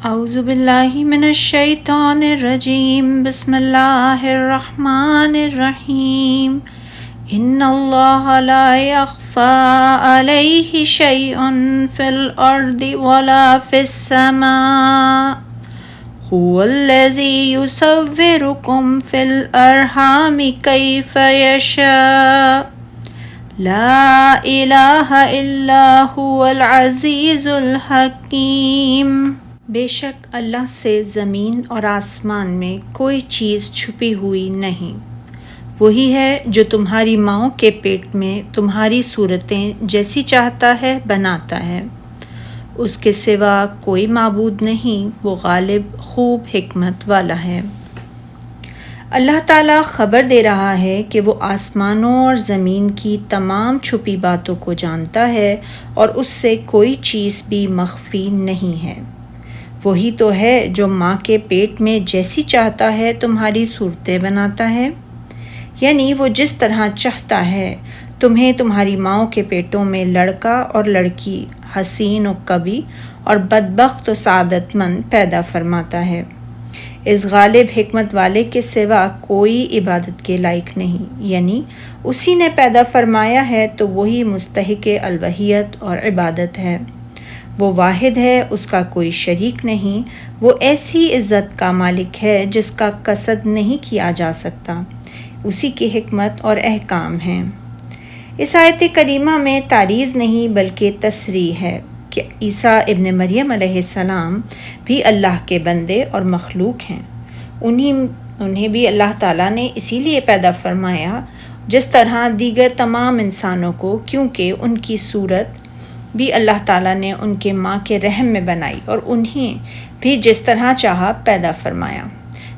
اعوذ باللہ من الشیطان الرجیم بسم اللہ الرحمن الرحیم ان اللہ لا یخفی علیہ شیء فی الارض ولا فی السماء هو الذی یصورکم فی الارحام کیف یشاء لا الہ الا هو العزیز الحکیم۔ بے شک اللہ سے زمین اور آسمان میں کوئی چیز چھپی ہوئی نہیں، وہی ہے جو تمہاری ماؤں کے پیٹ میں تمہاری صورتیں جیسی چاہتا ہے بناتا ہے، اس کے سوا کوئی معبود نہیں، وہ غالب خوب حکمت والا ہے۔ اللہ تعالیٰ خبر دے رہا ہے کہ وہ آسمانوں اور زمین کی تمام چھپی باتوں کو جانتا ہے اور اس سے کوئی چیز بھی مخفی نہیں ہے۔ وہی تو ہے جو ماں کے پیٹ میں جیسی چاہتا ہے تمہاری صورتیں بناتا ہے، یعنی وہ جس طرح چاہتا ہے تمہیں تمہاری ماؤں کے پیٹوں میں لڑکا اور لڑکی حسین و کبھی اور بدبخت و سعادت مند پیدا فرماتا ہے۔ اس غالب حکمت والے کے سوا کوئی عبادت کے لائق نہیں، یعنی اسی نے پیدا فرمایا ہے تو وہی مستحق الوہیت اور عبادت ہے۔ وہ واحد ہے، اس کا کوئی شریک نہیں، وہ ایسی عزت کا مالک ہے جس کا قصد نہیں کیا جا سکتا، اسی کی حکمت اور احکام ہیں۔ اس آیت کریمہ میں تعریض نہیں بلکہ تصریح ہے کہ عیسیٰ ابن مریم علیہ السلام بھی اللہ کے بندے اور مخلوق ہیں، انہیں بھی اللہ تعالیٰ نے اسی لیے پیدا فرمایا جس طرح دیگر تمام انسانوں کو، کیونکہ ان کی صورت بھی اللہ تعالیٰ نے ان کے ماں کے رحم میں بنائی اور انہیں بھی جس طرح چاہا پیدا فرمایا،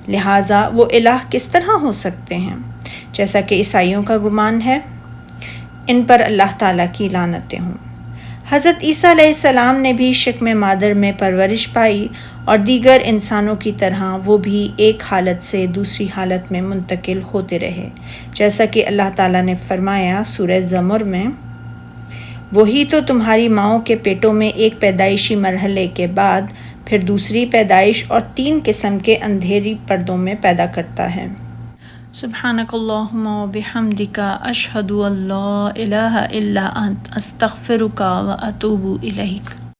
لہٰذا وہ الہ کس طرح ہو سکتے ہیں؟ جیسا کہ عیسائیوں کا گمان ہے، ان پر اللہ تعالیٰ کی لعنتیں ہوں۔ حضرت عیسیٰ علیہ السلام نے بھی شکم مادر میں پرورش پائی اور دیگر انسانوں کی طرح وہ بھی ایک حالت سے دوسری حالت میں منتقل ہوتے رہے، جیسا کہ اللہ تعالیٰ نے فرمایا سورہ زمر میں، وہی تو تمہاری ماؤں کے پیٹوں میں ایک پیدائشی مرحلے کے بعد پھر دوسری پیدائش اور 3 قسم کے اندھیری پردوں میں پیدا کرتا ہے۔ سبحانک اللہم و بحمدک اشہد ان لا الہ الا انت استغفرک و اتوب الیک۔